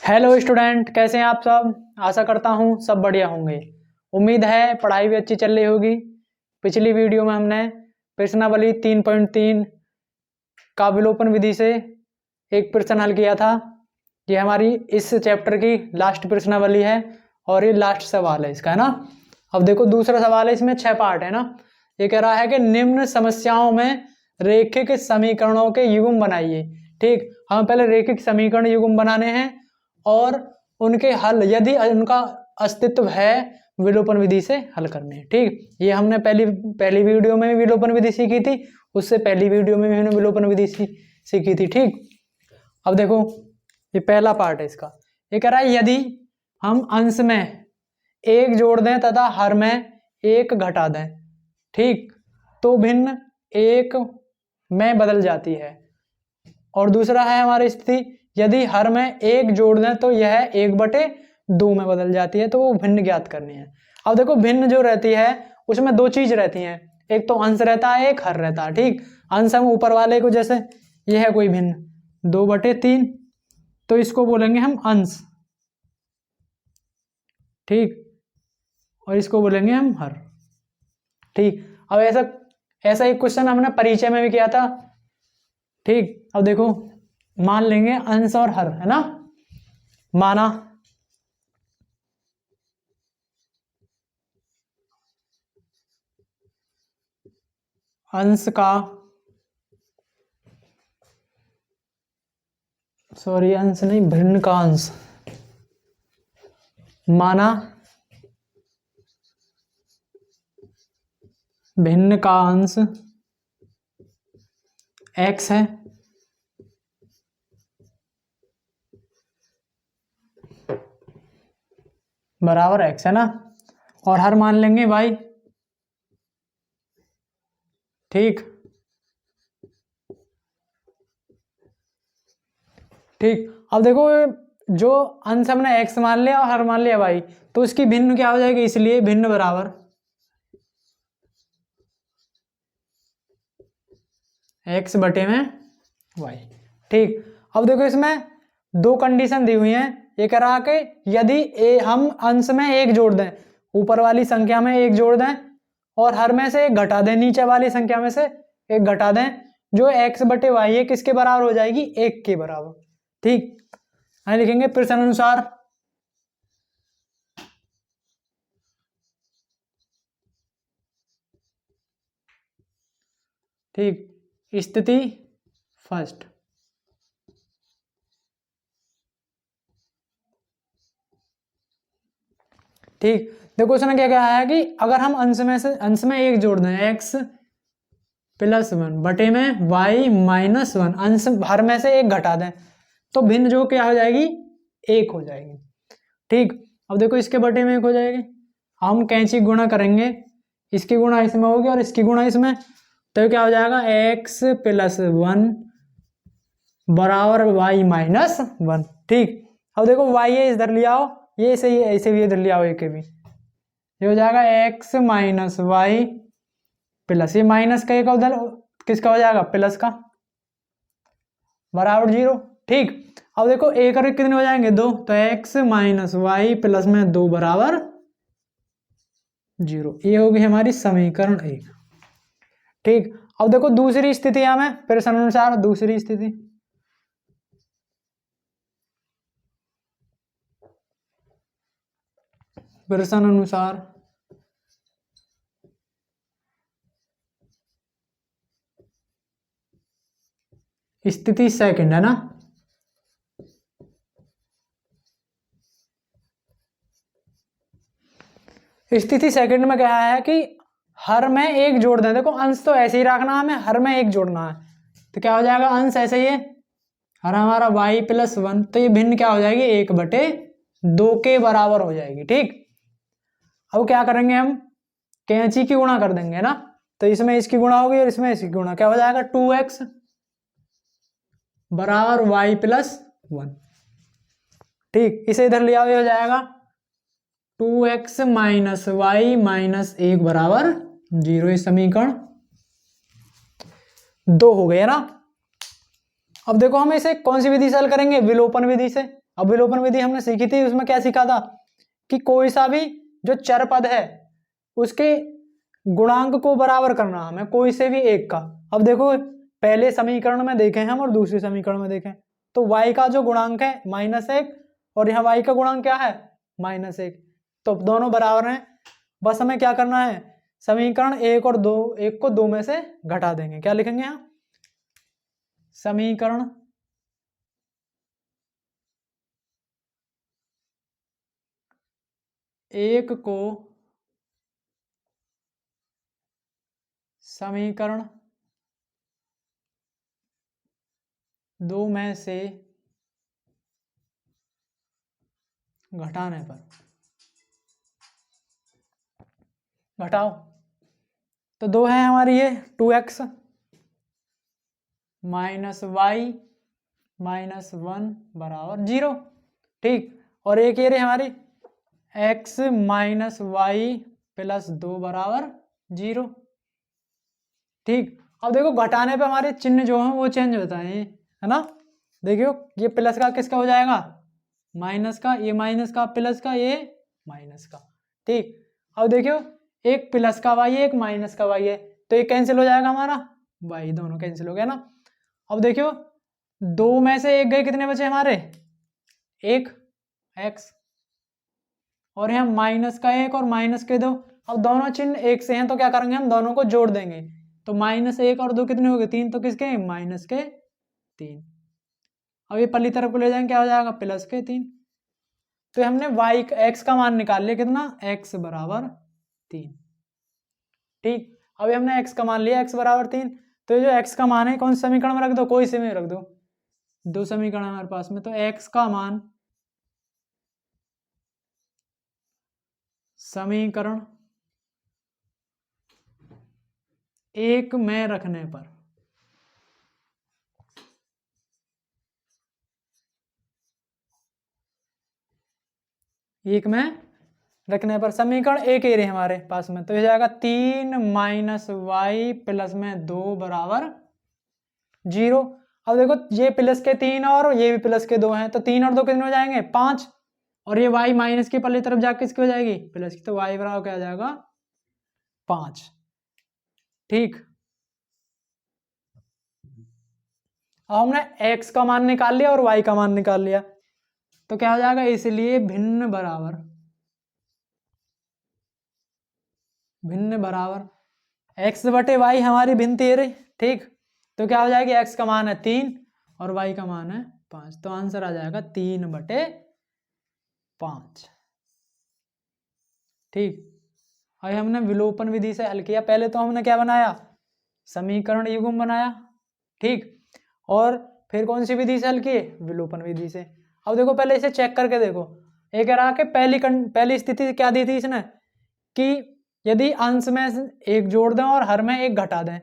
Hello student, कैसे हैं आप सब। आशा करता हूँ सब बढ़िया होंगे। उम्मीद है पढ़ाई भी अच्छी चल रही होगी। पिछली वीडियो में हमने प्रश्नावली 3.3 का विलोपन विधि से एक प्रश्न हल किया था। ये हमारी इस चैप्टर की लास्ट प्रश्नावली है और ये लास्ट सवाल है इसका, है ना। अब देखो दूसरा सवाल है, इसमें 6 पार्ट है ना। ये कह रहा है कि निम्न समस्याओं में रेखिक समीकरणों के युग्म बनाइए। ठीक, हमें पहले रेखिक समीकरण युग्म बनाने हैं और उनके हल यदि उनका अस्तित्व है विलोपन विधि से हल करने हैं। ठीक, ये हमने पहली वीडियो में भी विलोपन विधि सीखी थी, उससे पहली वीडियो में भी हमने विलोपन विधि सीखी थी। ठीक, अब देखो ये पहला पार्ट है इसका। ये कह रहा है यदि हम अंश में एक जोड़ दें तथा हर में एक घटा दें, ठीक, तो भिन्न एक में बदल जाती है। और दूसरा है हमारी स्थिति, यदि हर में एक जोड़ दें तो यह 1/2 में बदल जाती है। तो वो भिन्न ज्ञात करनी है। अब देखो भिन्न जो रहती है उसमें दो चीज रहती हैं, एक तो अंश रहता है, एक हर रहता है। ठीक, अंश हम ऊपर वाले को, जैसे यह है कोई भिन्न 2/3, तो इसको बोलेंगे हम अंश। ठीक, और इसको बोलेंगे हम हर। ठीक, अब ऐसा एक क्वेश्चन हमने परिचय में भी किया था। ठीक, अब देखो मान लेंगे अंश और हर, है ना। माना अंश का, सॉरी अंश नहीं, भिन्न का अंश। माना भिन्न का अंश x है बराबर x, है ना। और हर मान लेंगे y। ठीक, ठीक, अब देखो जो अंश हमने x मान लिया और हर मान लिया y, तो इसकी भिन्न क्या हो जाएगी, इसलिए भिन्न बराबर x बटे में y। ठीक, अब देखो इसमें दो कंडीशन दी हुई हैं। ये कह रहा कि यदि हम अंश में एक जोड़ दें, ऊपर वाली संख्या में एक जोड़ दें और हर में से एक घटा दें, नीचे वाली संख्या में से एक घटा दें, जो x बटे y है किसके बराबर हो जाएगी, 1 के बराबर। ठीक, हम लिखेंगे प्रश्न अनुसार ठीक, स्थिति फर्स्ट। ठीक, देखो उसने क्या कहा है कि अगर हम अंश में एक जोड़ दें, x +1 बटे में y -1, अंश हर में से एक घटा दें, तो भिन्न जो क्या हो जाएगी, 1 हो जाएगी। ठीक, अब देखो इसके बटे में 1 हो जाएगी। हम कैंची गुणा करेंगे, इसकी गुणा इसमें होगी और इसकी गुणा इसमें, तो क्या हो जाएगा, x +1 बराबर y -1। ठीक, अब देखो y है इधर ले आओ, ये सही है, ऐसे भी इधर ले आओ, एक भी ये हो जाएगा x -y प्लस, ये माइनस का एक उधर किसका हो जाएगा, प्लस का, बराबर 0। ठीक, अब देखो एक और एक कितने हो जाएंगे, 2, तो x -y प्लस में 2 बराबर 0। ये होगी हमारी समीकरण 1। ठीक, अब देखो दूसरी स्थिति हमें प्रश्न अनुसार, दूसरी स्थिति प्रश्न अनुसार स्थिति सेकंड, है ना। स्थिति सेकंड में क्या है कि हर में एक जोड़ दें। देखो अंश तो ऐसे ही रखना, हमें हर में एक जोड़ना है, तो क्या हो जाएगा, अंश ऐसे ही है, हर हमारा y +1, तो ये भिन्न क्या हो जाएगी, 1/2 के बराबर हो जाएगी। ठीक, अब क्या करेंगे, हम कैंची की गुणा कर देंगे ना, तो इसमें इसकी गुणा होगी और इसमें इसकी गुणा, क्या हो जाएगा, 2x बराबर y +1। ठीक, इसे इधर ले आओ, ये हो जाएगा 2x - y -1 बराबर 0। ये समीकरण 2 हो गया ना। अब देखो हम इसे कौन सी विधि से हल करेंगे, विलोपन विधि से। अब विलोपन विधि हमने सीखी थी, उसमें क्या सीखा था कि कोई सा भी जो चर पद है उसके गुणांक को बराबर करना हमें, कोई से भी एक का। अब देखो पहले समीकरण में देखें हम और दूसरे समीकरण में देखें तो y का जो गुणांक है -1 और यहाँ y का गुणांक क्या है -1, तो दोनों बराबर हैं। बस हमें क्या करना है, समीकरण 1 और 2, 1 को 2 में से घटा देंगे। क्या लिखेंगे यहाँ, समीकरण 1 को समीकरण 2 में से घटाने पर, घटाओ तो 2 है हमारी ये 2x माइनस वाई माइनस 1 बराबर 0, ठीक। और एक ये रही हमारी x माइनस वाई प्लस 2 बराबर 0, ठीक। अब देखो घटाने पे हमारे चिन्ह जो है वो चेंज होता है ना। देखियो ये प्लस का किसका हो जाएगा, माइनस का, ये माइनस का प्लस का, ये माइनस का, ठीक। अब देखियो एक प्लस का y है एक माइनस का y है, तो ये कैंसिल हो जाएगा हमारा y, दोनों कैंसिल हो गया ना। अब देखियो 2 में से 1 गए, कितने बचे हमारे, 1 x, और यहाँ माइनस का 1 और माइनस के 2। अब दोनों चिन्ह एक से हैं तो क्या करेंगे, हम दोनों को जोड़ देंगे, तो -1 और 2 कितने हो गए, 3, तो किसके, माइनस के 3। अब ये पल्ली तरफ को ले जाएंगे, क्या हो जाएगा, प्लस के 3। तो हमने x का मान निकाल लिया, कितना, x बराबर 3, ठीक। अब हमने x का मान लिया, x बराबर 3, तो ये जो x का मान है कौन से समीकरण में रख दो, कोई से में रख दो, 2 समीकरण हमारे पास में, तो x का मान समीकरण 1 में रखने पर, एक में रखने पर समीकरण 1 ही रहे हमारे पास में, तो ये जाएगा 3 माइनस वाई प्लस में 2 बराबर 0। अब देखो ये प्लस के 3 और ये भी प्लस के 2 हैं, तो 3 और 2 कितने हो जाएंगे, 5, और ये y माइनस की पल्ली तरफ जाकर किसकी हो जाएगी, प्लस की, तो y बराबर क्या आ जाएगा 5, ठीक। अब हमने x का मान निकाल लिया और y का मान निकाल लिया, तो क्या हो जाएगा, इसलिए भिन्न बराबर, भिन्न बराबर x बटे y हमारी भिन्न 13, ठीक। तो क्या हो जाएगी, x का मान है 3 और y का मान है 5, तो आंसर आ जाएगा 3/5, ठीक। अभी हमने विलोपन विधि से हल किया, पहले तो हमने क्या बनाया, समीकरण युग्म बनाया, ठीक, और फिर कौन सी विधि से हल किए, विलोपन विधि से। अब देखो पहले इसे चेक करके देखो, एक रहा कि पहली स्थिति क्या दी थी इसने, कि यदि अंश में 1 जोड़ दें और हर में 1 घटा दें।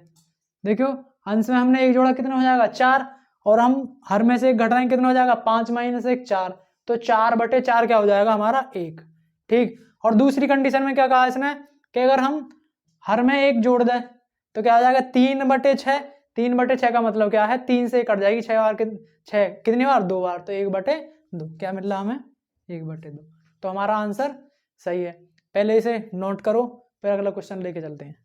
देखियो अंश में हमने 1 जोड़ा, कितना हो जाएगा 4, और हम हर में से 1 घटाएंगे, कितना हो जाएगा 5 माइनस 1 4, तो 4/4 क्या हो जाएगा हमारा 1, ठीक। और दूसरी कंडीशन में क्या कहा इसने कि अगर हम हर में 1 जोड़ दें तो क्या हो जाएगा 3/6, 3/6 का मतलब क्या है, 3 से कट जाएगी 6 बार, 6 कितनी बार, 2 बार, तो 1/2, क्या मिल रहा हमें 1/2, तो हमारा आंसर सही है। पहले इसे नोट करो, फिर अगला क्वेश्चन लेके चलते हैं।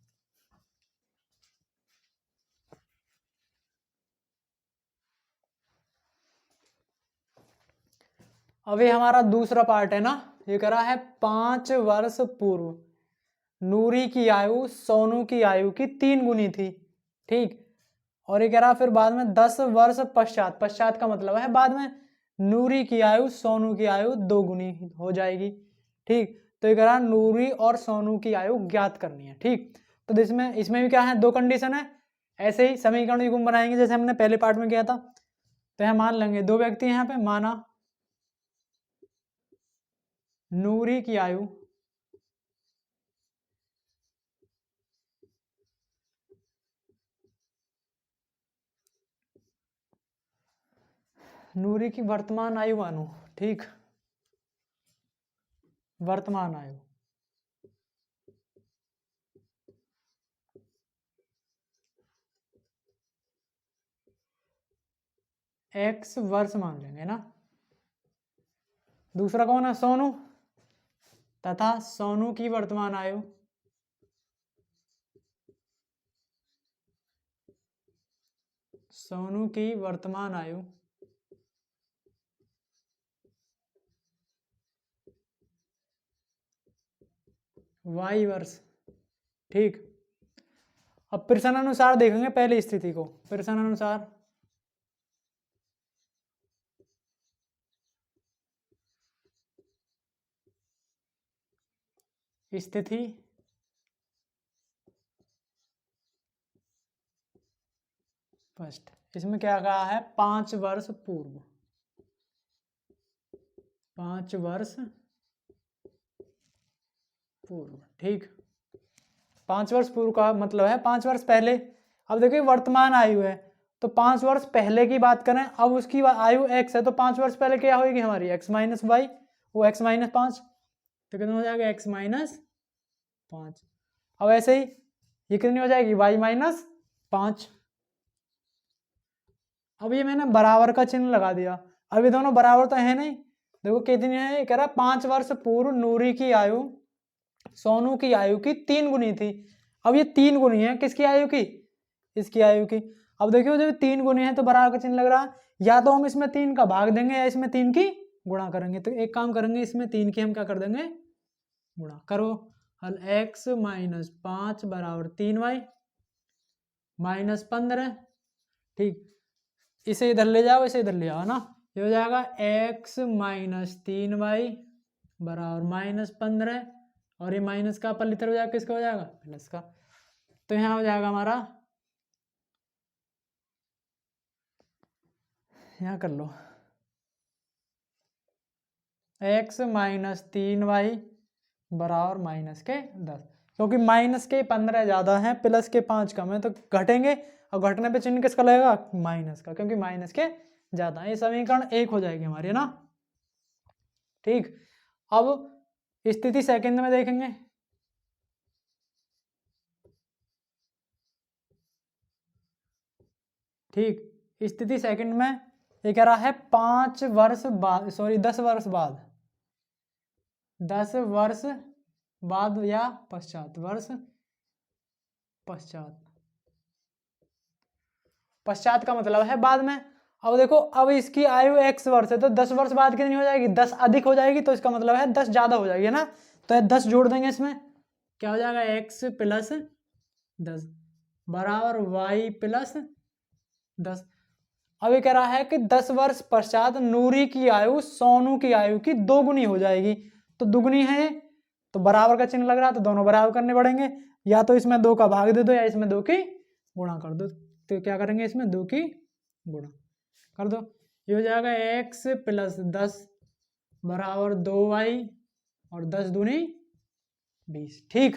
अभी हमारा दूसरा पार्ट है ना, ये करा है 5 वर्ष पूर्व नूरी की आयु सोनू की आयु की 3 गुनी थी, ठीक। और ये कह रहा फिर बाद में 10 वर्ष पश्चात, पश्चात का मतलब है बाद में, नूरी की आयु सोनू की आयु 2 गुनी हो जाएगी, ठीक। तो ये कह रहा नूरी और सोनू की आयु ज्ञात करनी है, ठीक। तो इसमें इसमें भी क्या है, 2 कंडीशन है, ऐसे ही समीकरण युग्म बनाएंगे जैसे हमने पहले पार्ट में किया था। तो यहाँ मान लेंगे 2 व्यक्ति हैं, यहाँ पे माना नूरी की आयु नूरी की वर्तमान आयु मानो, ठीक, वर्तमान आयु x वर्ष मान लेंगे ना, दूसरा कौन है? सोनू, तथा सोनू की वर्तमान आयु y वर्ष। ठीक, अब प्रश्नानुसार देखेंगे पहली स्थिति को। प्रश्नानुसार स्थिति फर्स्ट, इसमें क्या कहा है? 5 वर्ष पूर्व, 5 वर्ष पूर्व। ठीक, 5 वर्ष पूर्व का मतलब है 5 वर्ष पहले। अब देखिए वर्तमान आयु है, तो 5 वर्ष पहले की बात करें, अब उसकी आयु x है, तो 5 वर्ष पहले क्या होगी हमारी? x माइनस वाई, वो x माइनस 5, तो कितना हो जाएगा? x minus 5। अब ऐसे ही ये कितनी हो जाएगी? y minus 5। अब ये मैंने बराबर का चिन्ह लगा दिया। अब ये दोनों बराबर तो है नहीं, देखो कितनी है, कह रहा 5 वर्ष पूर्व नूरी की आयु सोनू की आयु की 3 गुनी थी। अब ये 3 गुनी है किसकी आयु की? इसकी आयु की। अब देखियो जब 3 गुनी है तो बराबर का चिन्ह लग रहा है, या तो हम इसमें 3 का भाग देंगे या इसमें 3 की गुणा करेंगे। तो एक काम करेंगे, इसमें 3 की हम क्या कर देंगे? गुणा। करो हल, x माइनस 5 बराबर 3y माइनस 15। ठीक, इसे इधर ले जाओ, इसे इधर ले आओ ना, ये हो जाएगा x माइनस 3y बराबर माइनस 15, और ये माइनस का पल इधर हो जाएगा, किसका हो जाएगा? प्लस का। तो यहाँ हो जाएगा हमारा, यहाँ कर लो, x माइनस 3y बराबर माइनस के 10, क्योंकि माइनस के 15 ज़्यादा है, प्लस के 5 कम है, तो घटेंगे, और घटने पे चिन्ह किसका लगेगा? माइनस का, क्योंकि माइनस के ज़्यादा है। ये समीकरण 1 हो जाएगी हमारी, है ना। ठीक, अब स्थिति सेकंड में देखेंगे। ठीक, स्थिति सेकंड में ये कह रहा है 5 वर्ष बाद, सॉरी 10 वर्ष बाद, 10 वर्ष बाद या पश्चात, वर्ष पश्चात, पश्चात का मतलब है बाद में। अब देखो, अब इसकी आयु x वर्ष है, तो 10 वर्ष बाद कितनी हो जाएगी? 10 अधिक हो जाएगी, तो इसका मतलब है 10 ज्यादा हो जाएगी, है ना। तो 10 जोड़ देंगे इसमें, क्या हो जाएगा? x प्लस 10 बराबर y प्लस 10। अब ये कह रहा है कि 10 वर्ष पश्चात नूरी की आयु सोनू की आयु की 2 गुनी हो जाएगी, तो दुगुनी है ये, तो बराबर का चिन्ह लग रहा है, तो दोनों बराबर करने पड़ेंगे, या तो इसमें 2 का भाग दे दो या इसमें 2 की गुणा कर दो। तो क्या करेंगे? इसमें 2 की गुणा कर दो, ये हो जाएगा x प्लस 10 बराबर 2y और 10 दूनी 20। ठीक,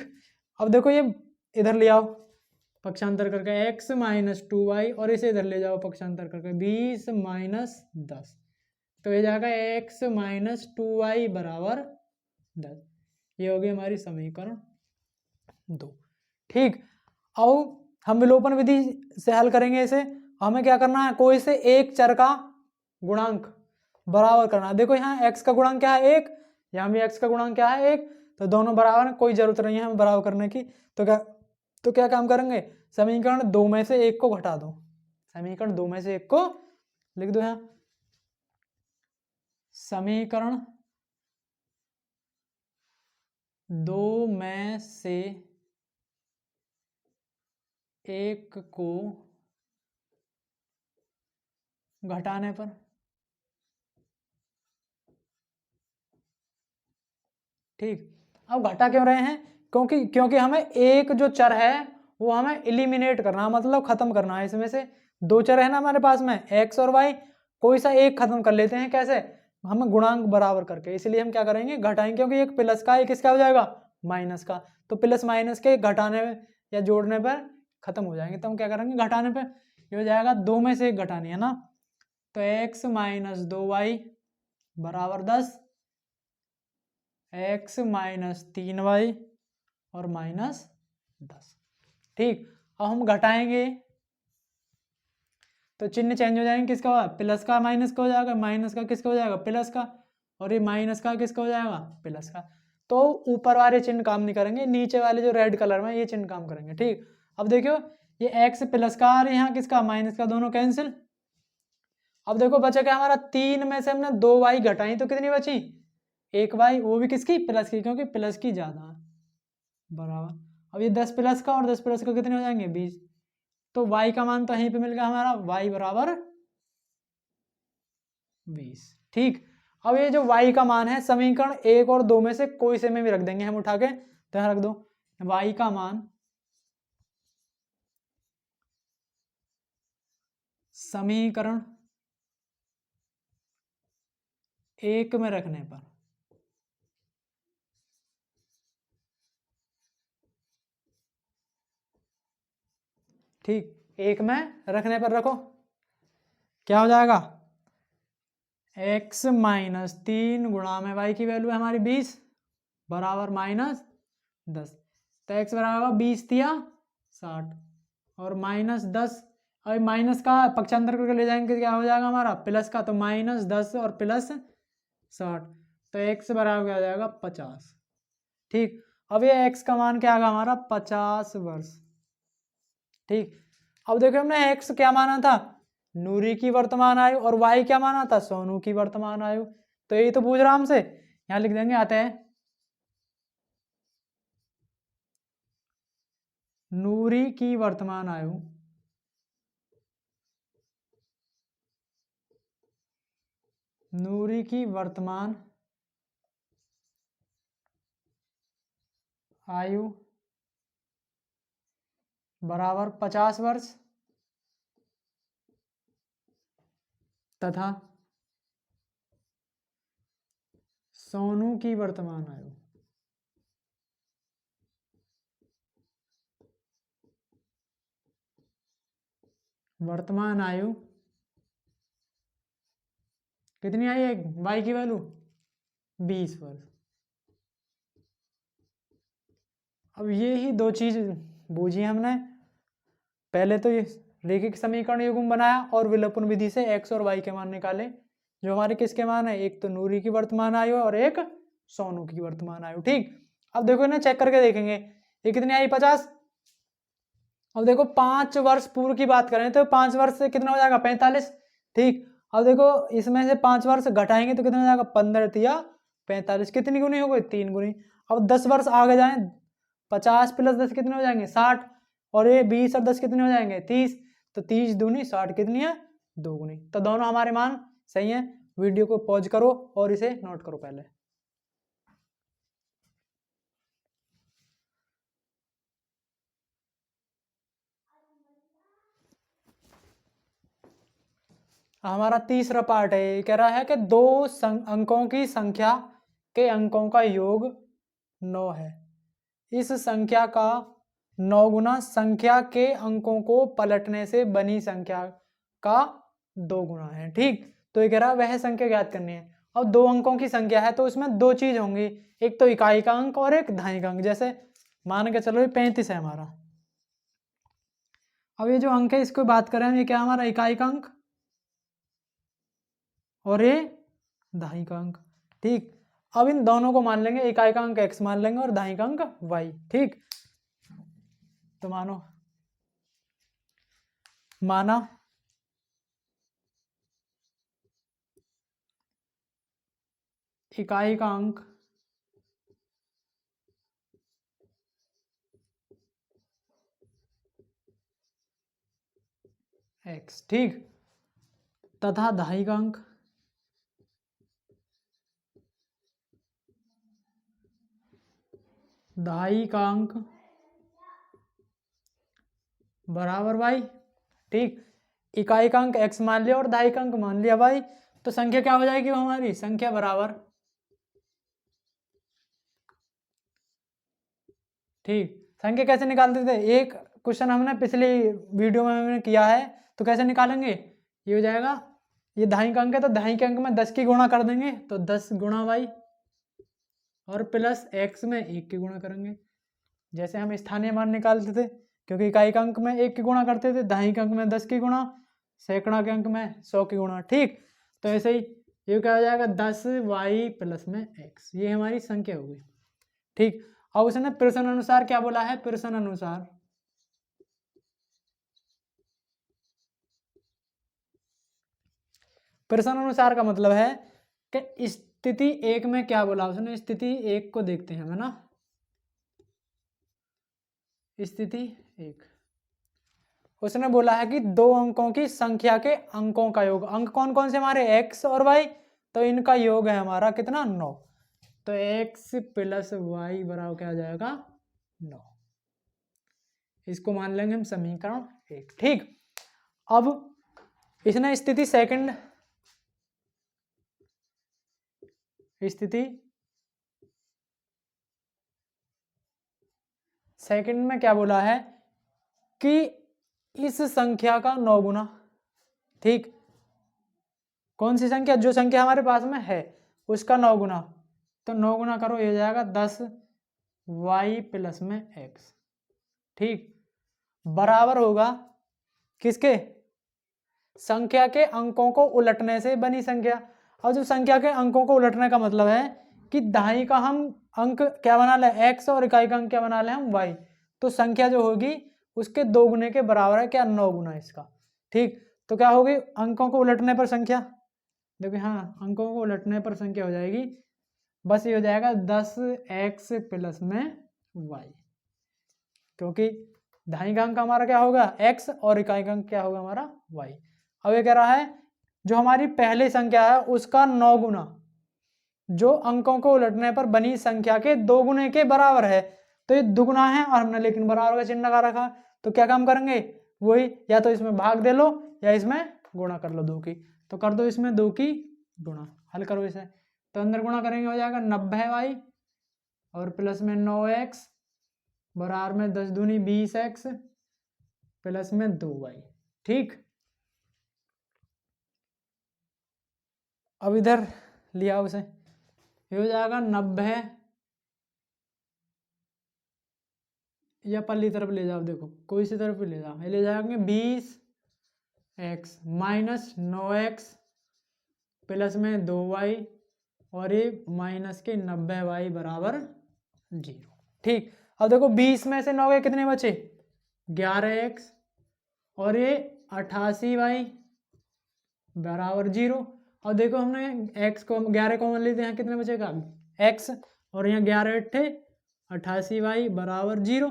अब देखो ये इधर ले आओ पक्षांतर करके, x माइनस 2y, और इसे इधर ले जाओ पक्षांतर करके 20 माइनस 10, तो ये जाएगा x माइनस 2y बराबर 10। ये होगी हमारी समीकरण 2। ठीक, अब हम विलोपन विधि से हल करेंगे इसे। हमें क्या करना है? कोई से एक चर का गुणांक बराबर करना है। देखो यहाँ x का गुणांक क्या है? 1, यहाँ भी x का गुणांक क्या है? 1, तो दोनों बराबर है, कोई जरूरत नहीं है हमें बराबर करने की। तो क्या काम करेंगे? समीकरण 2 में से 1 को घटा दो, समीकरण 2 में से 1 को लिख दो यहाँ, समीकरण 2 में से 1 को घटाने पर, ठीक, अब घटा क्यों रहे हैं? क्योंकि हमें एक जो चर है वो हमें एलिमिनेट करना है, मतलब खत्म करना है। इसमें से 2 चर है ना हमारे पास में, x और y, कोई सा एक खत्म कर लेते हैं। कैसे? हमें गुणांक बराबर करके। इसलिए हम क्या करेंगे? घटाएंगे, क्योंकि एक प्लस का, एक किसका हो जाएगा? माइनस का, तो प्लस माइनस के घटाने या जोड़ने पर खत्म हो जाएंगे, तो हम क्या करेंगे? घटाने पर। ये हो जाएगा 2 में से 1 घटानी है ना, तो x माइनस 2y बराबर 10, x माइनस 3y और माइनस 10। ठीक, अब हम घटाएंगे तो चिन्ह चेंज हो जाएंगे, किसका होगा? प्लस का माइनस का हो जाएगा, माइनस का किसका हो जाएगा? प्लस का, और ये माइनस का किसका हो जाएगा, प्लस का। तो ऊपर वाले चिन्ह काम नहीं करेंगे, नीचे वाले जो रेड कलर में ये चिन्ह काम करेंगे। ठीक, अब देखियो ये x प्लस का और यहाँ किसका माइनस का, दोनों कैंसिल। अब देखो बचा क्या हमारा, 3 में से हमने 2 y घटाई तो कितनी बची, 1 y, वो भी किसकी, प्लस की, क्योंकि प्लस की ज्यादा है, बराबर। अब ये 10 प्लस का और 10 प्लस का कितने हो जाएंगे, 20। तो y का मान तो यहीं पे मिल गया हमारा, y बराबर 20। ठीक, अब ये जो y का मान है समीकरण 1 और 2 में से कोई से में भी रख देंगे हम उठा के, तो यहाँ रख दो y का मान समीकरण 1 में रखने पर, ठीक, 1 में रखने पर रखो, क्या हो जाएगा, x माइनस 3 गुणा में y की वैल्यू है हमारी 20 बराबर -10। तो x बराबर 20 दिया 60 और -10, अब माइनस का पक्षांतर करके ले जाएंगे क्या हो जाएगा हमारा, प्लस का, तो -10 और प्लस 60, तो x बराबर क्या हो जाएगा, 50। ठीक, अब ये x का मान क्या आएगा हमारा, 50 वर्ष। ठीक, अब देखो हमने x क्या माना था, नूरी की वर्तमान आयु, और y क्या माना था, सोनू की वर्तमान आयु। तो यही तो पूछ रहा हमसे, यहाँ लिख देंगे, आते हैं नूरी की वर्तमान आयु नूरी की वर्तमान आयु बराबर 50 वर्ष तथा सोनू की वर्तमान आयु कितनी आई है, y की वैल्यू 20 वर्ष। अब ये ही दो चीज बूझी हमने, पहले तो ये रेखिक समीकरण युग्म बनाया और विलोपन विधि से x और y के मान निकाले, जो हमारे किसके मान है, एक तो नूरी की वर्तमान आयु और एक सोनू की वर्तमान आयु। ठीक, अब देखो इन्हें चेक करके देखेंगे, ये कितनी आई, 50। अब देखो 5 वर्ष पूर्व की बात करें तो 5 वर्ष से कितना हो जाएगा, 45। ठीक, अब देखो इसमें से 5 वर्ष घटाएंगे तो कितना हो जाएगा, 15 या 45, कितनी गुनी हो गई, 3 गुनी। अब 10 वर्ष आगे जाएं, 50 प्लस 10 कितने हो जाएंगे, 60, और ये 20 और 10 कितने हो जाएंगे, 30। तो 30 दूनी 60 कितनी है, 2 गुनी। तो दोनों हमारे मान सही है। वीडियो को पॉज करो और इसे नोट करो पहले। हमारा तीसरा पार्ट है, ये कह रहा है कि दो अंकों की संख्या के अंकों का योग 9 है। इस संख्या का 9 गुना संख्या के अंकों को पलटने से बनी संख्या का 2 गुना है। ठीक, तो ये कह रहा है वह संख्या ज्ञात करनी है। अब 2 अंकों की संख्या है तो इसमें 2 चीज होंगी, एक तो इकाई का अंक और एक दहाई का अंक। जैसे मान के चलो ये 35 है हमारा। अब ये जो अंक है इसको बात करें, ये क्या हमारा इकाई का अंक और ये दहाई का अंक। ठीक, अब इन दोनों को मान लेंगे, इकाई का अंक x मान लेंगे और दहाई का अंक y। ठीक, तो माना इकाई का अंक x, ठीक, तथा दहाई का अंक बराबर y। ठीक, इकाई का अंक x मान लिया और दहाई का अंक मान लिया y, तो संख्या क्या हो जाएगी वो हमारी, संख्या बराबर, ठीक, संख्या कैसे निकालते थे, एक क्वेश्चन हमने पिछली वीडियो में हमने किया है, तो कैसे निकालेंगे, ये हो जाएगा, ये दहाई का अंक है तो दहाई के अंक में 10 की गुणा कर देंगे, तो 10 गुणा y और प्लस x में 1 की गुणा करेंगे। जैसे हम स्थानीय मान निकालते थे, क्योंकि इकाई का अंक में 1 की गुणा करते थे, दहाई के अंक में 10 की गुणा, सैकड़ा के अंक में 100 की गुणा। ठीक, तो ऐसे ही ये क्या हो जाएगा 10y प्लस में x, ये हमारी संख्या हो गई। ठीक, अब उसने प्रश्न अनुसार क्या बोला है, प्रश्न अनुसार प्रश्न अनुसार का मतलब है कि स्थिति एक में क्या बोला उसने, स्थिति एक को देखते हैं, है ना। स्थिति एक, उसने बोला है कि दो अंकों की संख्या के अंकों का योग, अंक कौन कौन से हमारे x और y, तो इनका योग है हमारा कितना 9, तो x प्लस वाई बराबर क्या आ जाएगा 9, इसको मान लेंगे हम समीकरण एक। ठीक, अब इसने स्थिति सेकंड, स्थिति सेकंड में क्या बोला है कि इस संख्या का 9 गुना। ठीक, कौन सी संख्या, जो संख्या हमारे पास में है उसका 9 गुना, तो 9 गुना करो ये हो जाएगा 10y प्लस में x। ठीक, बराबर होगा किसके, संख्या के अंकों को उलटने से बनी संख्या। और जो संख्या के अंकों को उलटने का मतलब है कि दहाई का हम अंक क्या बना ले x और इकाई का अंक क्या बना ले हम y, तो संख्या जो होगी उसके 2 गुने के बराबर है क्या 9 गुना इसका। ठीक, तो क्या होगी अंकों को उलटने पर संख्या, देखिए हाँ अंकों को उलटने पर संख्या हो जाएगी, बस ये हो जाएगा 10x प्लस में y, क्योंकि दहाई का अंक हमारा क्या होगा x और इकाई का अंक क्या होगा हमारा y। अब ये कह रहा है जो हमारी पहली संख्या है उसका 9 गुना जो अंकों को उलटने पर बनी संख्या के 2 गुने के बराबर है, तो ये दुगुना है और हमने लेकिन बराबर का चिन्ह लगा रखा, तो क्या काम करेंगे वही, या तो इसमें भाग दे लो या इसमें गुणा कर लो 2 की, तो कर दो इसमें 2 की गुणा, हल करो इसे, तो अंदर गुणा करेंगे हो जाएगा 90y और प्लस में 9x बराबर में 10 दूनी 20x प्लस में 2y। ठीक, अब इधर लिया उसे, ये हो जाएगा 90 या पल्ली तरफ ले जाओ, देखो कोई सी तरफ भी ले जाओ, ये ले जाएंगे 20x माइनस 9x प्लस में 2y और ये माइनस के 90y बराबर 0। ठीक, अब देखो 20 में से 9 के कितने बचे 11x और ये 88y बराबर 0। और देखो हमने x को 11 कॉमन लेते हैं, कितने बचेगा x और यहाँ 11 अट्ठे 88y बराबर 0,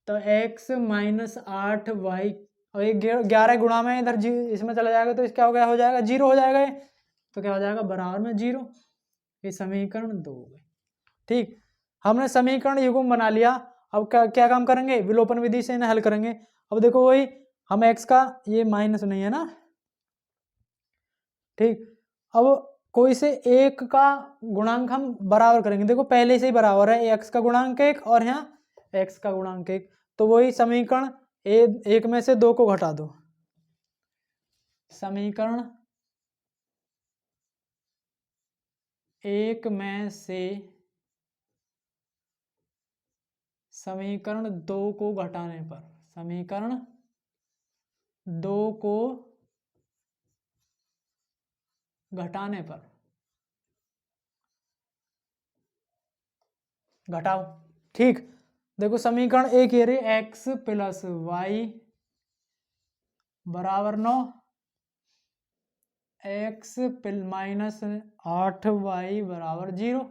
तो x माइनस 8y और ये 11 गुणा में इधर इसमें चला जाएगा तो इसका हो गया हो जाएगा 0 हो जाएगा ये, तो क्या हो जाएगा बराबर में 0, ये समीकरण 2 हो गए। ठीक, हमने समीकरण युग्म बना लिया, अब क्या क्या काम करेंगे विलोपन विधि से इन्हें हल करेंगे। अब देखो वही हम x का ये माइनस नहीं है ना। ठीक, अब कोई से एक का गुणांक हम बराबर करेंगे, देखो पहले से ही बराबर है x का गुणांक 1 और यहाँ x का गुणांक 1, तो वही समीकरण एक में से 2 को घटा दो, समीकरण एक में से समीकरण 2 को घटाने पर, समीकरण 2 को घटाने पर घटाओ। ठीक, देखो समीकरण एक ये रही x प्लस वाई बराबर 9, x माइनस 8y बराबर 0।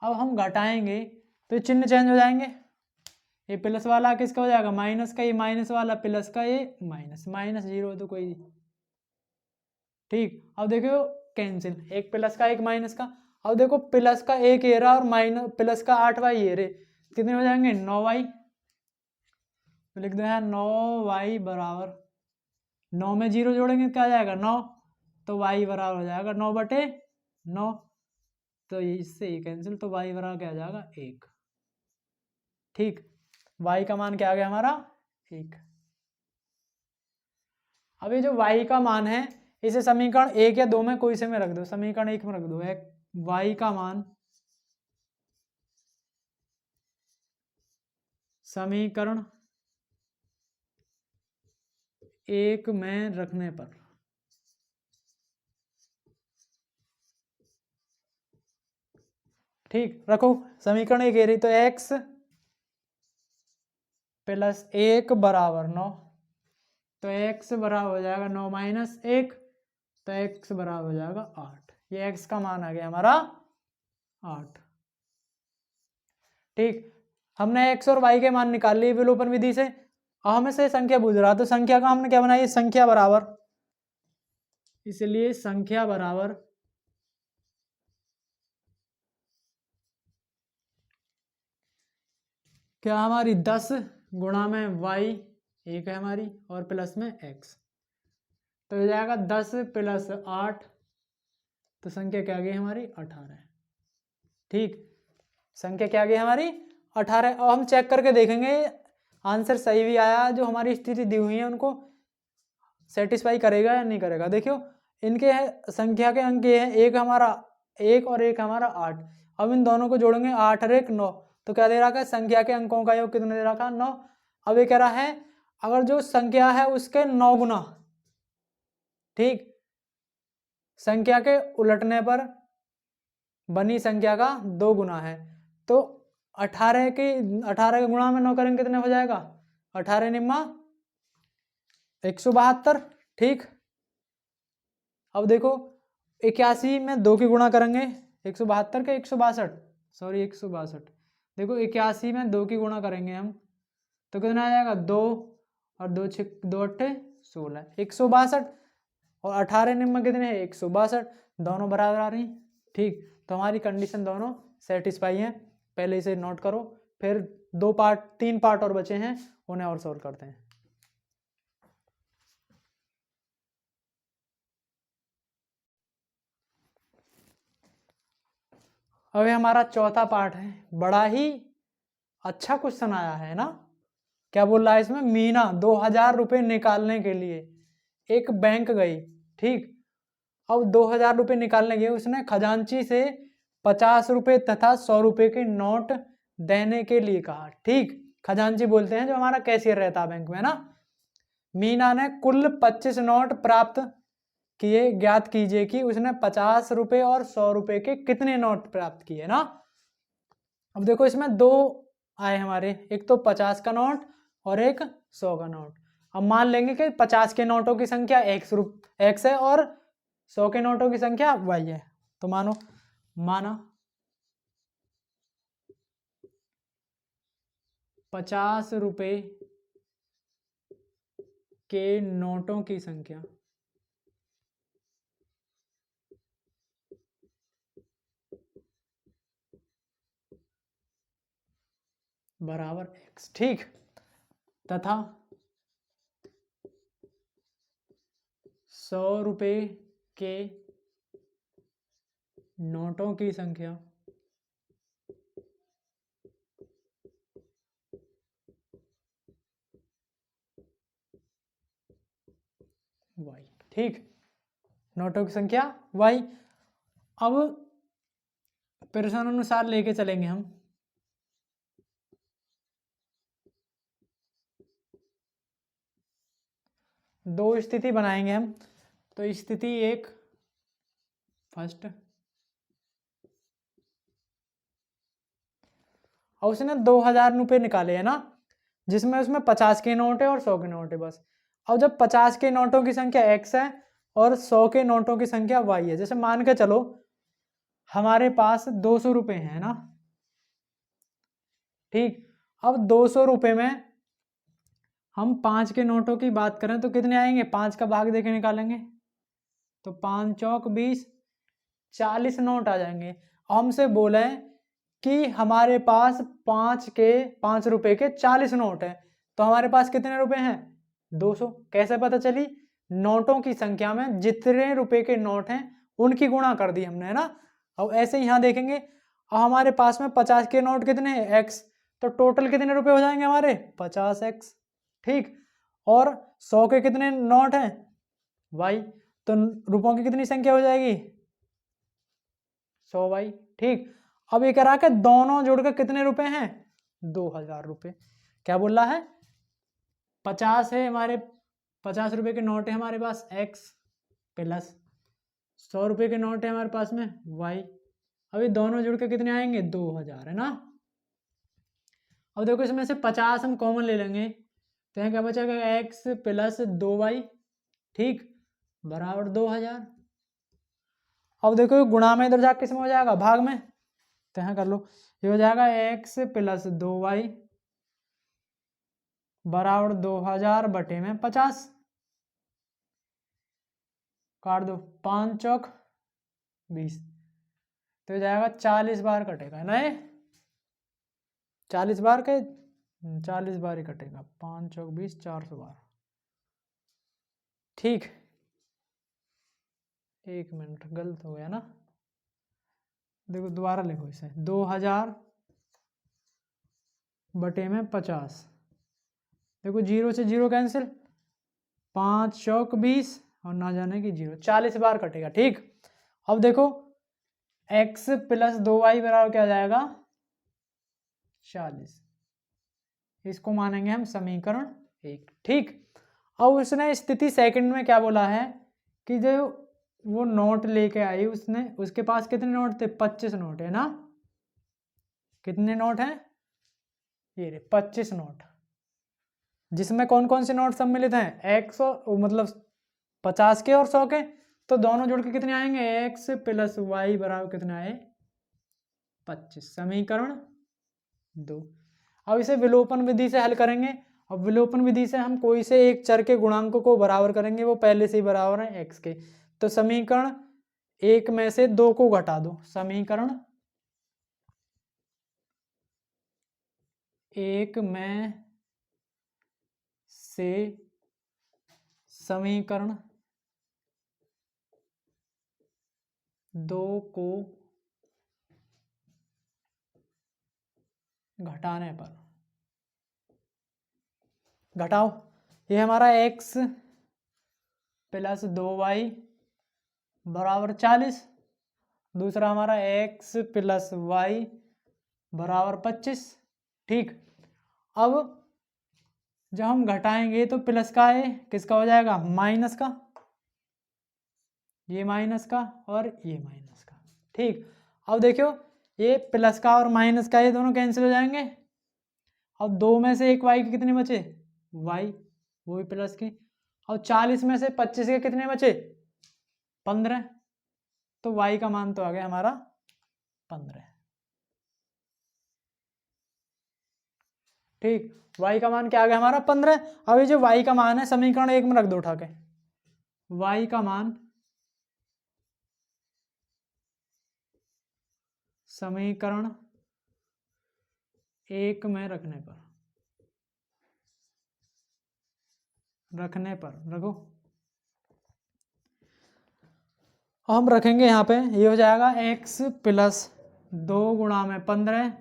अब हम घटाएंगे तो चिन्ह चेंज हो जाएंगे, ये प्लस वाला किसका हो जाएगा माइनस का, ये माइनस वाला प्लस का, ये माइनस माइनस 0 तो कोई। ठीक, अब देखो कैंसिल, एक प्लस का एक माइनस का, अब देखो प्लस का एक ये रहा और माइनस प्लस का 8y ये रहे, कितने हो जाएंगे 9y, तो लिख दो यहाँ 9y बराबर 9 में 0 जोड़ेंगे क्या आ जाएगा 9, तो y बराबर हो जाएगा 9/9, तो इससे ही कैंसिल, तो y बराबर क्या आ जाएगा 1। ठीक, y का मान क्या आ गया हमारा 1। अब ये जो y का मान है इसे समीकरण 1 या 2 में कोई से में रख दो, समीकरण 1 में रख दो, y का मान समीकरण 1 में रखने पर ठीक, रखो समीकरण एक ये रही, तो x प्लस 1 बराबर 9, तो x बराबर हो जाएगा 9 माइनस 1, तो x बराबर हो जाएगा 8। ये x का मान आ गया हमारा 8। ठीक, हमने x और y के मान निकाल लिए विलोपन विधि से। अब हमें से संख्या पूछ रहा, तो संख्या का हमने क्या बनाया, संख्या बराबर, इसलिए संख्या बराबर क्या हमारी 10 गुणा में y एक है हमारी और प्लस में x, तो हो जाएगा 10 प्लस 8, तो संख्या क्या आ गई हमारी 18। ठीक, संख्या क्या आ गई हमारी 18। और हम चेक करके देखेंगे आंसर सही भी आया, जो हमारी स्थिति दी हुई है उनको सेटिस्फाई करेगा या नहीं करेगा। देखियो इनके संख्या के अंक ये हैं, एक हमारा 1 और एक हमारा 8। अब इन दोनों को जोड़ेंगे 8 और 1 9, तो क्या दे रहा है, संख्या के अंकों का योग कितना दे रहा है 9। अब ये कह रहा है अगर जो संख्या है उसके 9 गुना, ठीक, संख्या के उलटने पर बनी संख्या का 2 गुना है, तो 18 के गुणा में 9 करेंगे कितने हो जाएगा, 18 निम्मा 172। ठीक, अब देखो 81 में 2 की गुणा करेंगे, 172 के 162, सॉरी 162। देखो 81 में 2 की गुणा करेंगे हम, तो कितना आ जाएगा 2 और 2 2 अट्ठे 16, 162 और 18 निम्न कितने हैं 162, दोनों बराबर आ रही। ठीक, तो हमारी कंडीशन दोनों सेटिस्फाई हैं। पहले इसे नोट करो, फिर 3 पार्ट और बचे हैं, उन्हें और सॉल्व करते हैं। अब हमारा चौथा पार्ट है, बड़ा ही अच्छा क्वेश्चन आया है ना। क्या बोल रहा है इसमें, मीना 2000 रुपये निकालने के लिए एक बैंक गई। ठीक, अब 2000 रुपये निकालने गए, उसने खजांची से 50 रुपये तथा 100 रुपये के नोट देने के लिए कहा। ठीक, खजांची बोलते हैं जो हमारा कैशियर रहता है बैंक में ना। मीना ने कुल 25 नोट प्राप्त किए, ज्ञात कीजिए कि उसने 50 रुपये और 100 रुपये के कितने नोट प्राप्त किए ना। अब देखो इसमें दो आए हमारे, एक तो 50 का नोट और एक 100 का नोट। अब मान लेंगे कि 50 के नोटों की संख्या x है और 100 के नोटों की संख्या y है, तो माना 50 रुपये के नोटों की संख्या बराबर x। ठीक, तथा 100 रुपये के नोटों की संख्या y। ठीक, नोटों की संख्या y। अब प्रश्न अनुसार लेके चलेंगे हम। दो स्थिति बनाएंगे हम, तो स्थिति एक फर्स्ट, और उसने 2000 रुपये निकाले है ना, जिसमें उसमें 50 के नोट है और 100 के नोट है बस। अब जब 50 के नोटों की संख्या x है और 100 के नोटों की संख्या y है, जैसे मान के चलो हमारे पास 200 रुपये हैं ना। ठीक, अब 200 रुपये में हम 5 के नोटों की बात करें तो कितने आएंगे, 5 का भाग देके निकालेंगे तो 5 चौक 20, 40 नोट आ जाएंगे। हमसे बोले कि हमारे पास 5 रुपए के 40 नोट है, तो हमारे पास कितने रुपए हैं 200। कैसे पता चली, नोटों की संख्या में जितने रुपए के नोट हैं उनकी गुणा कर दी हमने, है ना। अब ऐसे ही यहाँ देखेंगे, अब हमारे पास में 50 के नोट कितने हैं x, तो टोटल कितने रुपए हो जाएंगे हमारे 50x। ठीक, और 100 के कितने नोट हैं y, तो रुपयों की कितनी संख्या हो जाएगी 100y। ठीक, अब ये कह रहा है कि दोनों जोड़कर कितने रुपए हैं 2000 रुपये। क्या बोल रहा है, 50 है हमारे, 50 रुपए के नोट है हमारे पास x प्लस 100 रुपये के नोट है हमारे पास में y, अभी दोनों जुड़ के कितने आएंगे 2000 है ना। अब देखो इसमें से 50 हम कॉमन ले लेंगे तो यहाँ क्या बचेगा x प्लस 2y, ठीक, बराबर 2000। अब देखो गुणा में इधर जाके किस में हो जाएगा भाग में, तो यहाँ कर लो, ये हो जाएगा x प्लस 2y बराबर 2000 बटे में 50, काट दो, 5 चौक 20, तो जाएगा 40 बार कटेगा ना, 40 बार के 40 बार ही कटेगा, 5 चौक 20, 400 बार, ठीक। 1 मिनट गलत हो गया ना, देखो दोबारा लिखो इसे, 2000 बटे में 50, देखो 0 से 0 कैंसिल, 5 चौक 20 और ना जाने की 0, 40 बार कटेगा, ठीक। अब देखो x प्लस 2y बराबर क्या जाएगा 40, इसको मानेंगे हम समीकरण 1, ठीक। अब उसने स्थिति सेकंड में क्या बोला है कि जो वो नोट लेके आई उसने, उसके पास कितने नोट थे 25 नोट है ना, कितने नोट हैं ये 25 नोट, जिसमें कौन कौन से नोट सम्मिलित हैं x और मतलब 50 के और 100 के, तो दोनों जोड़ के कितने आएंगे x प्लस वाई बराबर कितने आए 25, समीकरण 2। अब इसे विलोपन विधि से हल करेंगे, अब विलोपन विधि से हम कोई से एक चर के गुणांक को बराबर करेंगे, वो पहले से ही बराबर है x के, तो समीकरण 1 में से 2 को घटा दो, समीकरण 1 में से समीकरण 2 को घटाने पर, घटाओ, ये हमारा x प्लस 2y बराबर 40, दूसरा हमारा x प्लस वाई बराबर 25, ठीक। अब जब हम घटाएंगे तो प्लस का है किसका हो जाएगा माइनस का, ये माइनस का और ये माइनस का, ठीक। अब देखियो ये प्लस का और माइनस का ये दोनों कैंसिल हो जाएंगे, अब 2 में से एक y के कितने बचे y, वो भी प्लस की, और 40 में से 25 के कितने बचे 15, तो y का मान तो आ गया हमारा 15, ठीक। y का मान क्या आ गया हमारा 15। अब ये जो y का मान है समीकरण 1 में रख दो उठा के, y का मान समीकरण 1 में रखने पर रखो, हम रखेंगे यहाँ पे, ये हो जाएगा x प्लस 2 गुणा में 15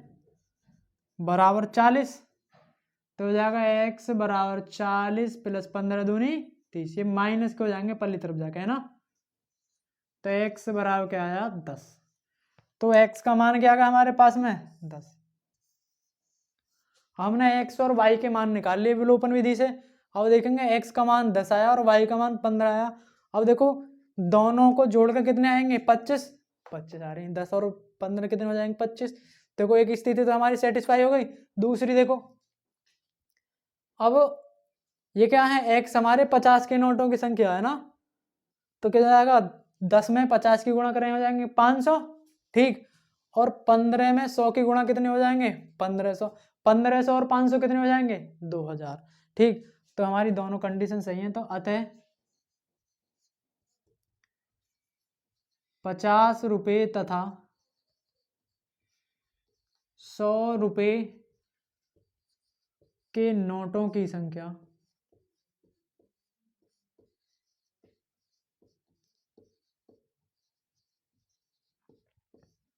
बराबर 40, तो हो जाएगा x बराबर 40 प्लस 15 दूनी 30, ये माइनस के हो जाएंगे पल्ली तरफ जाके है ना, तो x बराबर क्या आया 10, तो x का मान क्या आ गया हमारे पास में 10। हमने x और y के मान निकाल लिए विलोपन विधि से, अब देखेंगे x का मान 10 आया और y का मान 15 आया, अब देखो दोनों को जोड़कर कितने आएंगे 25, 25 आ रही हैं, 10 और 15 कितने हो जाएंगे 25, देखो एक स्थिति तो हमारी सेटिस्फाई हो गई। दूसरी देखो, अब ये क्या है x हमारे 50 के नोटों की संख्या है ना, तो क्या जाएगा 10 में 50 की गुणा करें हो जाएंगे 500, ठीक, और 15 में 100 की गुणा कितने हो जाएंगे 1500, 1500 और 500 कितने हो जाएंगे 2000, ठीक। तो हमारी दोनों कंडीशन सही है, तो अतः 50 रुपये तथा 100 रुपये के नोटों की संख्या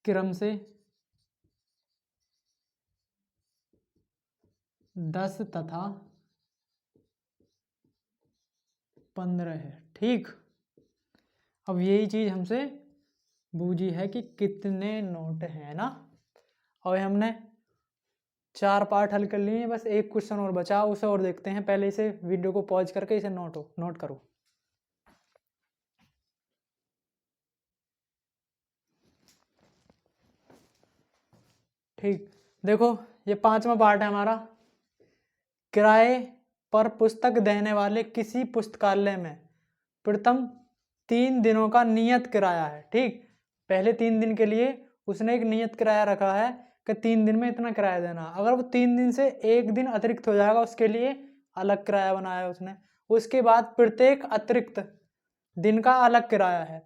क्रम से 10 तथा 15 है, ठीक। अब यही चीज हमसे बूझी है कि कितने नोट हैं ना, और हमने 4 पार्ट हल कर लिए हैं, बस एक क्वेश्चन और बचा, उसे और देखते हैं, पहले इसे वीडियो को पॉज करके इसे नोट करो। ठीक, देखो ये 5वां पार्ट है हमारा। किराए पर पुस्तक देने वाले किसी पुस्तकालय में प्रथम 3 दिनों का नियत किराया है। ठीक, पहले 3 दिन के लिए उसने एक नियत किराया रखा है कि 3 दिन में इतना किराया देना। अगर वो 3 दिन से 1 दिन अतिरिक्त हो जाएगा उसके लिए अलग किराया बनाया है उसने। उसके बाद प्रत्येक अतिरिक्त दिन का अलग किराया है।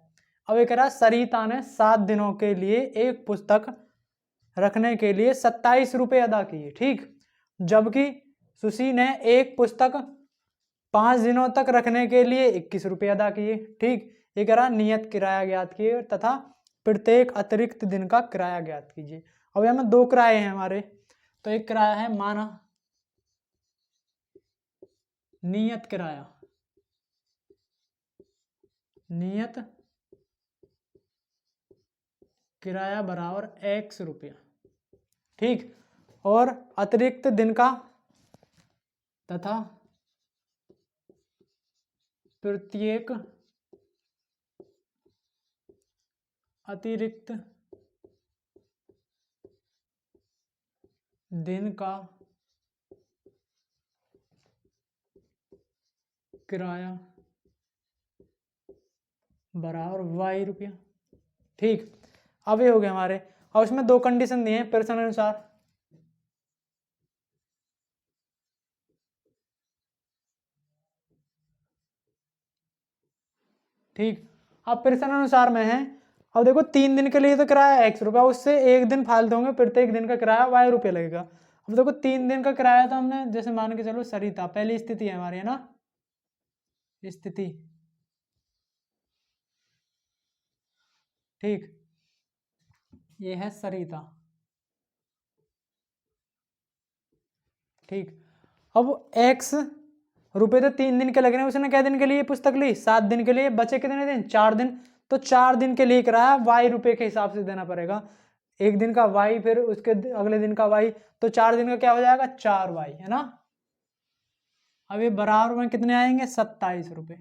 अब ये कह रहा है सरिता ने 7 दिनों के लिए एक पुस्तक रखने के लिए 27 रुपये अदा किए। ठीक, जबकि सुशी ने एक पुस्तक 5 दिनों तक रखने के लिए 21 रुपये अदा किए। ठीक, ये कह रहा नियत किराया ज्ञात किए तथा प्रत्येक अतिरिक्त दिन का किराया ज्ञात कीजिए। अब यहाँ में 2 किराए हैं हमारे। तो एक किराया है माना नियत किराया, नियत किराया बराबर x रुपया। ठीक, और अतिरिक्त दिन का तथा प्रत्येक अतिरिक्त दिन का किराया बराबर y रुपया। ठीक, अब ये हो गया हमारे। और उसमें 2 कंडीशन दिए हैं प्रश्न अनुसार। ठीक, अब प्रश्न अनुसार में है। अब देखो 3 दिन के लिए तो किराया x रुपया, उससे 1 दिन फालतू होंगे, प्रत्येक दिन का किराया y रुपये लगेगा। अब देखो 3 दिन का किराया तो हमने जैसे मान के चलो सरिता, पहली स्थिति है हमारी, है ना, स्थिति। ठीक, ये है सरिता। ठीक, अब x रुपये तो 3 दिन के लग रहे हैं, उसने क्या दिन के लिए पुस्तक ली, 7 दिन के लिए, बचे कितने दिन, 4 दिन। तो 4 दिन के लिए किराया y रुपये के हिसाब से देना पड़ेगा। 1 दिन का y, फिर उसके अगले दिन का y, तो 4 दिन का क्या हो जाएगा 4y, है ना। अब ये बराबर में कितने आएंगे 27 रुपये।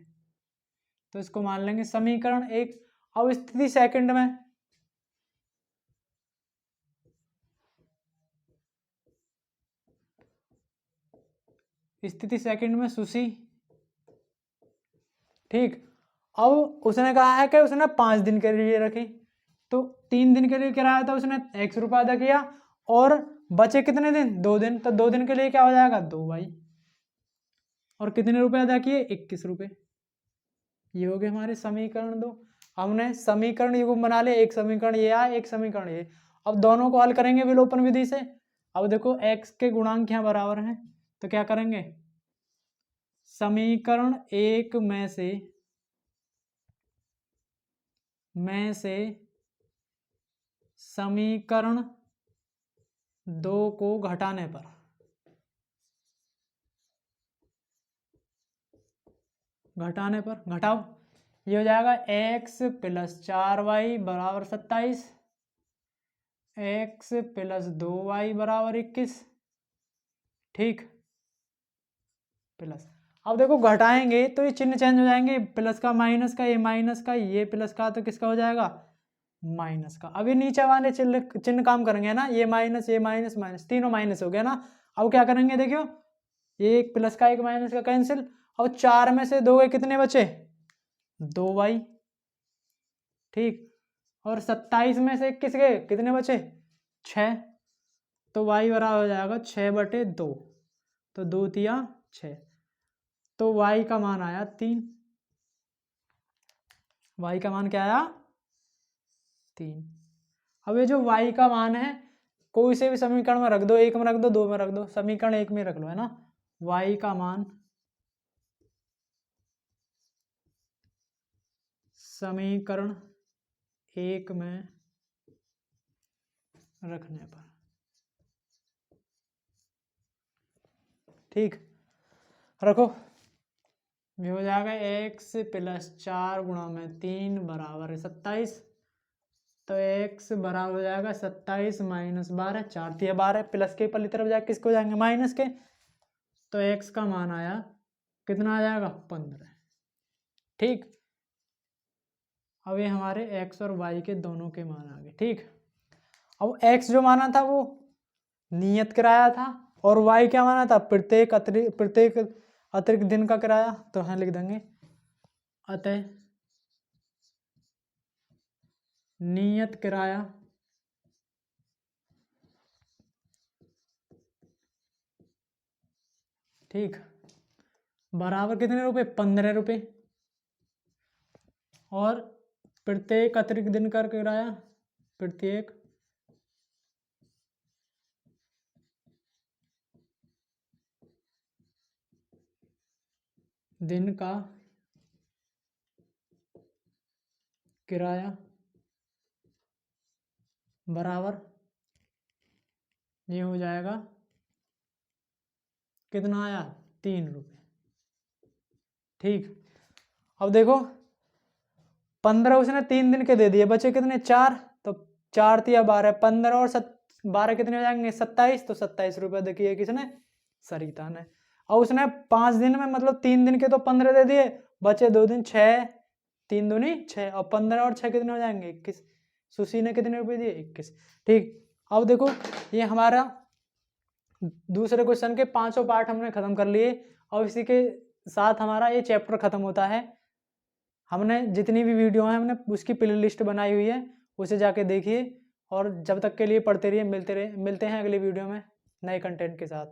तो इसको मान लेंगे समीकरण 1। अब स्थिति सेकंड में, स्थिति सेकंड में सुशी। ठीक, अब उसने कहा है कि उसने 5 दिन के लिए रखी, तो 3 दिन के लिए किराया था, उसने x रुपया अदा किया, और बचे कितने दिन, 2 दिन। तो 2 दिन के लिए क्या हो जाएगा 2y, और कितने रुपए अदा किए 21 रुपये। ये हो गए हमारे समीकरण 2। हमने समीकरण ये बना लिया, एक समीकरण ये आया, एक समीकरण ये। अब दोनों को हल करेंगे विलोपन विधि से। अब देखो x के गुणांक यहाँ बराबर हैं, तो क्या करेंगे, समीकरण 1 में से समीकरण 2 को घटाने पर, घटाओ, ये हो जाएगा x + 4y बराबर 27, x + 2y बराबर 21। ठीक, प्लस। अब देखो घटाएंगे तो ये चिन्ह चेंज हो जाएंगे, प्लस का माइनस का, ये माइनस का, ये प्लस का, तो किसका हो जाएगा माइनस का। अब ये नीचे वाले चिन्ह काम करेंगे ना, ये माइनस, ये माइनस, माइनस, तीनों माइनस हो गया ना। अब क्या करेंगे देखियो, ये एक प्लस का एक माइनस का कैंसिल। और 4 में से 2 गए, कितने बचे 2y। ठीक, और 27 में से 21 गए, कितने बचे 6। तो y बराबर हो जाएगा 6/2, तो 2 तिया 6, तो y का मान आया 3। y का मान क्या आया 3। अब ये जो y का मान है, कोई से भी समीकरण में रख दो, 1 में रख दो, 2 में रख दो, समीकरण 1 में रख लो, है ना। y का मान समीकरण 1 में रखने पर, ठीक, रखो, ये हो जाएगा x + 4 × 3 बराबर 27। तो x बराबर हो जाएगा 27 - 12, 4 तिया 12, प्लस के पहली तरफ जाके किसको जाएंगे माइनस के। तो x का मान आया कितना आ जाएगा 15। ठीक, अब ये हमारे x और y के दोनों के मान आ गए। ठीक, अब x जो माना था वो नियत किराया था, और वाई क्या माना था, प्रत्येक अतिरिक्त दिन का किराया। तो यहाँ लिख देंगे अतः नियत किराया ठीक बराबर कितने रुपए, 15 रुपये, और प्रत्येक अतिरिक्त दिन का किराया, प्रत्येक दिन का किराया बराबर ये हो जाएगा, कितना आया, 3 रुपये। ठीक, अब देखो 15 उसने 3 दिन के दे दिए, बचे कितने, 4, तो 4 तिया 12, 15 और 12 कितने हो जाएंगे, 27, तो 27 रुपये देखिए किसने, सरिता ने। और उसने 5 दिन में मतलब 3 दिन के तो 15 दे दिए, बचे 2 दिन, 6, 3 दूनी 6, और 15 और 6 कितने हो जाएंगे, 21। सुशी ने कितने रुपए दिए, 21। ठीक, अब देखो ये हमारा दूसरे क्वेश्चन के 5 पार्ट हमने खत्म कर लिए, और इसी के साथ हमारा ये चैप्टर खत्म होता है। हमने जितनी भी वीडियो है हमने उसकी प्ले लिस्ट बनाई हुई है, उसे जाके देखिए, और जब तक के लिए पढ़ते रहिए, मिलते हैं अगली वीडियो में नए कंटेंट के साथ।